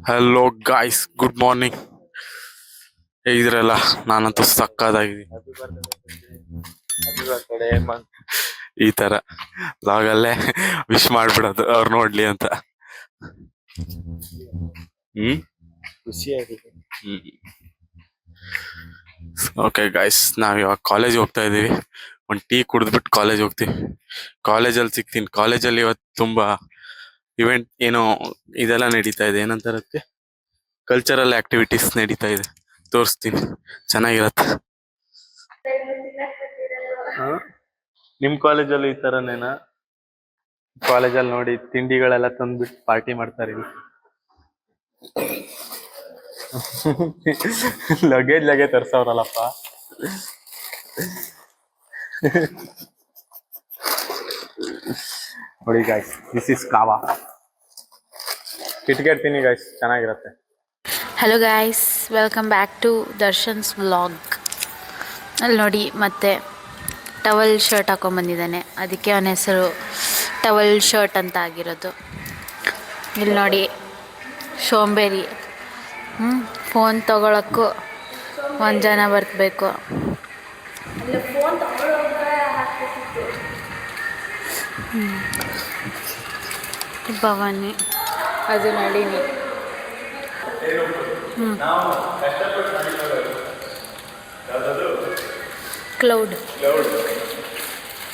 Hello guys, good morning. ಹೇಗಿದ್ರಲ್ಲ? ನಾನಂತೂ ಸಕ್ಕದಾಗಿದ್ದೀನಿ. ಈ ತರ ಲಾಗಲ್ಲೇ ವಿಶ್ ಮಾಡ್ಬಿಡೋದು ಅವ್ರು ನೋಡ್ಲಿ ಅಂತ. ಖುಷಿಯಾಗಿದೆ. ಓಕೆ ಗಾಯ್ಸ್, ನಾವ್ ಇವಾಗ ಕಾಲೇಜ್ ಹೋಗ್ತಾ ಇದೀವಿ. ಒಂದ್ ಟೀ ಕುಡಿದ್ಬಿಟ್ಟು ಕಾಲೇಜ್ ಹೋಗ್ತೀವಿ. ಕಾಲೇಜಲ್ಲಿ ಸಿಗ್ತೀನಿ. ಕಾಲೇಜಲ್ಲಿ ಇವತ್ತು ತುಂಬಾ ಇವೆಂಟ್ ಏನೋ ಇದೆಲ್ಲ ನಡೀತಾ ಇದೆ. ಏನಂತಾರೆ ಅದಕ್ಕೆ? ಕಲ್ಚರಲ್ ಆಕ್ಟಿವಿಟೀಸ್ ನಡೀತಾ ಇದೆ. ತೋರಿಸ್ತೀನಿ, ಚೆನ್ನಾಗಿರತ್ತೆ. ನಿಮ್ ಕಾಲೇಜಲ್ಲಿ ಈ ತರನೇನಾ? ಕಾಲೇಜಲ್ಲಿ ನೋಡಿ ತಿಂಡಿಗಳೆಲ್ಲ ತಂದ್ಬಿಟ್ಟು ಪಾರ್ಟಿ ಮಾಡ್ತಾರೆ ಇಲ್ಲಿ. ಲಗೇಜ್ ತರ್ಸವ್ರಲ್ಲಪ್ಪ. ನೋಡಿ ಗಾಯ್ಸ್, ದಿಸ್ ಇಸ್ ಕಾವಾ. ಕಿಟ್ಕಿಡ್ತೀನಿ ಗಾಯ್ಸ್, ಚೆನ್ನಾಗಿರತ್ತೆ. Hello guys, welcome back to Darshan's vlog. ಅಲ್ಲಿ ನೋಡಿ, ಮತ್ತೆ ಟವಲ್ ಶರ್ಟ್ ಹಾಕೊಂಡ್ಬಂದಿದ್ದಾನೆ, ಅದಕ್ಕೆ ಅವನ ಹೆಸರು ಟವಲ್ ಶರ್ಟ್ ಅಂತ ಆಗಿರೋದು. ಇಲ್ಲಿ ನೋಡಿ, ಸೋಂಬೇರಿ. ಫೋನ್ ತೊಗೊಳಕ್ಕೂ ಒಂದು ಜನ ಬರಬೇಕು. ಭವಾನಿ, ಅದು ನಳಿನಿ. ಕ್ಲೌಡ್.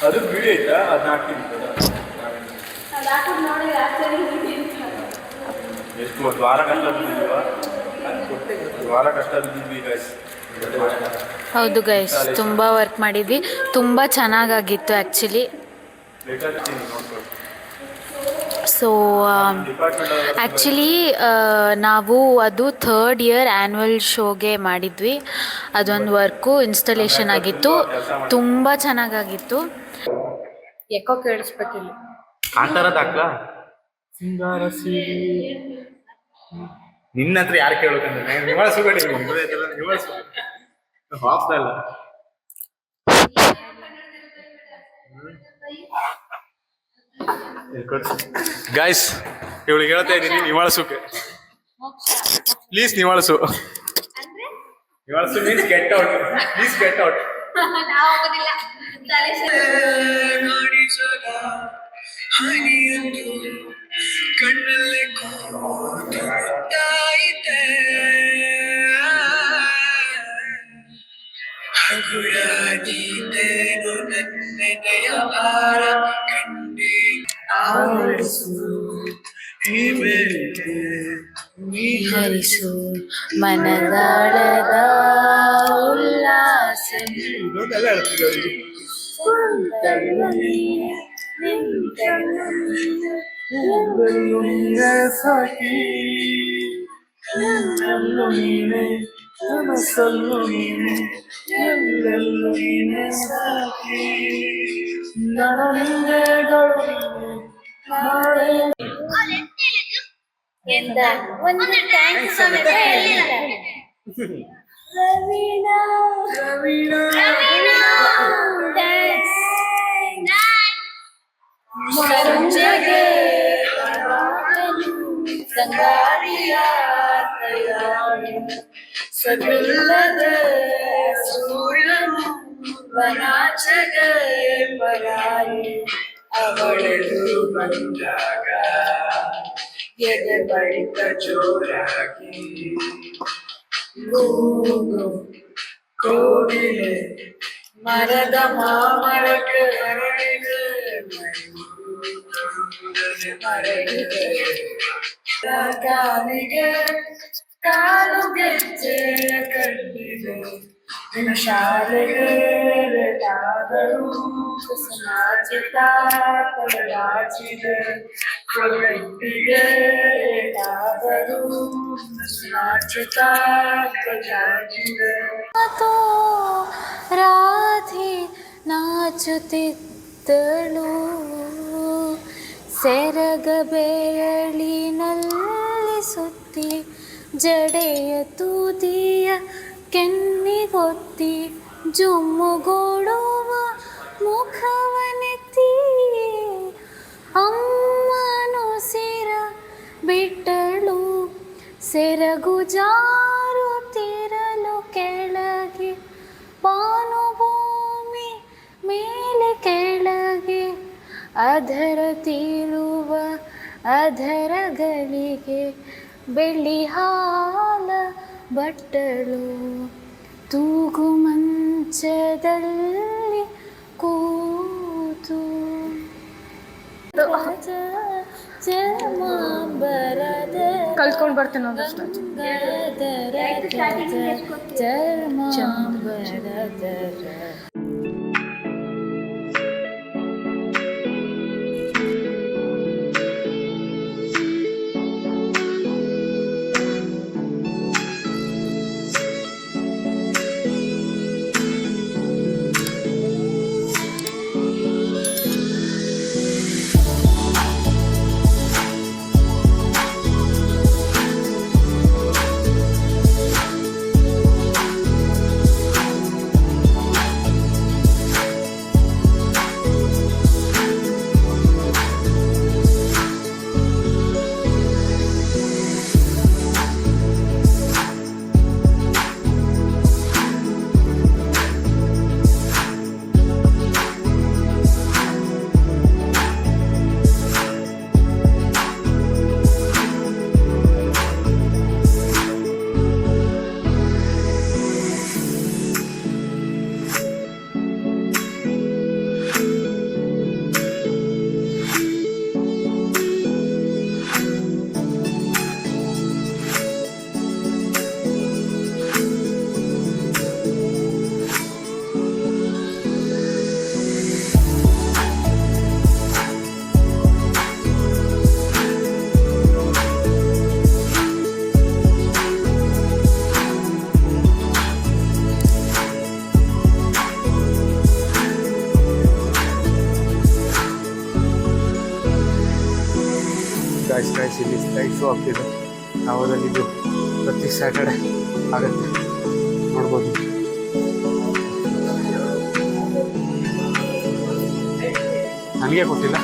ಅದು ವಿಡಿಯೋ ಐತಾ? ಅದನ್ನ ಹಾಕ್ತೀನಿ. ಎಷ್ಟು ವಾರ ಕಷ್ಟ ಬಿದ್ದಿಲ್ವಾ? ವಾರ ಕಷ್ಟ ಬಿದ್ದಿದ್ವಿ ಗೈಸ್. ಹೌದು ಗೈಸ್, ತುಂಬ ವರ್ಕ್ ಮಾಡಿದ್ವಿ. ತುಂಬ ಚೆನ್ನಾಗಾಗಿತ್ತು ಆ್ಯಕ್ಚುಲಿ. ಸೊ ಆ್ಯಕ್ಚುಲಿ ನಾವು ಅದು 3rd ಇಯರ್ ಆ್ಯನ್ಯುವಲ್ ಶೋಗೆ ಮಾಡಿದ್ವಿ. ಅದೊಂದು ವರ್ಕು ಇನ್ಸ್ಟಾಲೇಷನ್ ಆಗಿತ್ತು, ತುಂಬ ಚೆನ್ನಾಗಾಗಿತ್ತು. ಯಾಕೋ ಕೇಳಿಸ್ಬೇಕಿಲ್ಲ. ಕಾಂತಾರದ ಹಾಕ್ಲಾ? ಸಿಂಗಾರ ನಿನ್ನ ಹತ್ರ ಯಾರು ಕೇಳಬೇಕಂದ್ರೆ ನಿವಾಳಿಸ್ಬೇಡಿ. ಹಾಕ್ದಲ್ಲ ಗೈಸ್, ಇವಳಿಗೆ ಹೇಳ್ತಾ ಇದ್ದೀನಿ, ನಿವಾಳಿಸೋಕೆ ಪ್ಲೀಸ್. ನಿವಾಳಿಸು means get out. Please get out. ಕಣ್ಣಲ್ಲೇ ಹಗುರಾದೀತೇನು ನನ್ನೆದೆಯ ಭಾರ ಕಂಡಿ ಹರಿಸು ಮನದಾಳದ ಉಲ್ಲಾಸ. ಸಾಕಿ ಎಲ್ಲೆಲ್ಲೂ ನೀನೆ, ಮನಸ್ಸಲ್ಲೂ ನೀನೆ, ಎಲ್ಲೆಲ್ಲೂ ನೀನೆ ಸಾಕಿ. ನರನಿಂದೆಗಳು ನಾಳೆ ಎಂತ ಒಂದು ಥ್ಯಾಂಕ್ಸ್ ಸಮೇತ ಹೇಳಿಲ್ಲ. ರವೀನಾ ಸಂಜೆಗೆ ಸಂಗಾರಿಯ ಸದಿಲ್ಲದ ಸೂರ್ಯನು ವನಾಚಗೆ ಪರಾಯಿ. ಅವಳೆದುರು ಬಂದಾಗ ಎದೆ ಬಡಿತ ಜೋರಾಗಿ ಕೂಗು ಕೋಗಿಲೆ ಮರದ ಮಾಮರಕ್ಕೆ ಹರಡಿದೆ, ಮರಳಿದೆ ಕಾಲಿಗೆ ಕಾಲು ಗೆಜ್ಜೆ ಕಂಡಿದೆ. ನಿನ್ನ ಶಾಲೆಗೆ ಲೇಟಾದರೂ ಕುಸುಮಾಚಿತ ತಲೆಯಾಚಿದೆ. ಕೊರಟ್ಟಿಗೆ ಲೇಟಾದರೂ ಕುಸುಮಾಚಿತ ತಲೆಯಾಚಿದೆ. ರಾಧೆ ನಾಚುತ್ತಿದ್ದಳು ಸೆರಗ ಬೆರಳಿನಲ್ಲಿ ಸುತ್ತಿ, ಜಡೆಯ ತೂದಿಯ ಕೆನ್ನಿಗೊತ್ತಿ, ಜುಮ್ಮುಗೊಡುವ ಮುಖವನೆತ್ತಿ ಅಮ್ಮನು ಸಿರ ಬಿಟ್ಟಳು ಸೆರಗು ಜಾರುತ್ತಿರಲು ಕೆಳಗೆ ಭಾನುಭೂಮಿ ಮೇಲೆ ಕೆಳಗೆ ಅಧರ ತೀರುವ ಅಧರಗಳಿಗೆ ಬೆಳ್ಳಿ ಹಾಲ ಬಟ್ಟಲು ತೂಗು ಮಂಚದಲ್ಲಿ ಕೂತು ಕಲ್ತ್ಕೊಂಡು ಬರ್ತೀನಿ ಒಂದಷ್ಟು ಗಾಯ್ಸ್ ಇಲ್ಲಿ ಲೈಟ್ ಶೋ ಆಗ್ತಿದೆ. ನಾವದಲ್ಲಿ ಇದು ಪ್ರತಿ ಸ್ಯಾಟರ್ಡೆ ಆಗುತ್ತೆ, ನೋಡ್ಬೋದು. ನನಗೆ ಕೊಟ್ಟಿಲ್ಲ.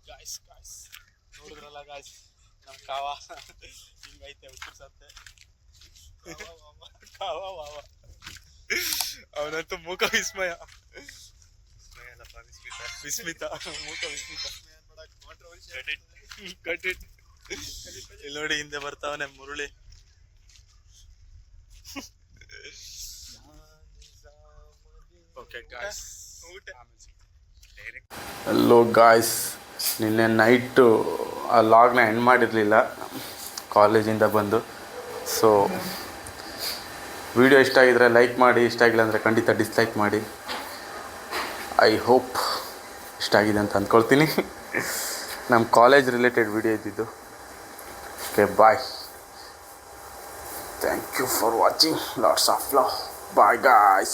ಗಾಯ್ಸ್ ನೋಡಿದ್ರಲ್ಲ ಗಾಯ್ಸ್, ನಮ್ಮ ಕಾವ ಹಿಂಗೈತೆ ಉತ್ತರ್ಸತ್ತೆ. ಕಾವ ವಾವ ಅವನಂತೂ ಮೂಕ ವಿಸ್ಮಯ ಅಲ್ಲಪ್ಪ, ವಿಸ್ಮಿತ ಮೂಕ ವಿಸ್ಮಿತ. Cut it. ಇಲ್ಲಿ ನೋಡಿ ಹಿಂದೆ ಬರ್ತಾವನೆ ಮುರುಳಿ. ಹಲೋ ಗಾಯ್ಸ್, ನಿನ್ನೆ ನೈಟು ಆ ಲಾಗ್ನ ಎಂಡ್ ಮಾಡಿರಲಿಲ್ಲ ಕಾಲೇಜಿಂದ ಬಂದು. ಸೊ ವಿಡಿಯೋ ಇಷ್ಟ ಆಗಿದ್ರೆ ಲೈಕ್ ಮಾಡಿ, ಇಷ್ಟ ಆಗಿಲ್ಲ ಅಂದರೆ ಖಂಡಿತ ಡಿಸ್ಲೈಕ್ ಮಾಡಿ. ಐ ಹೋಪ್ ಇಷ್ಟ ಆಗಿದೆ ಅಂತ ಅಂದ್ಕೊಳ್ತೀನಿ. ನಮ್ಮ ಕಾಲೇಜ್ ರಿಲೇಟೆಡ್ ವಿಡಿಯೋ ಇದ್ದಿದ್ದು. Okay, bye. Thank you for watching. Lots of love. Bye guys.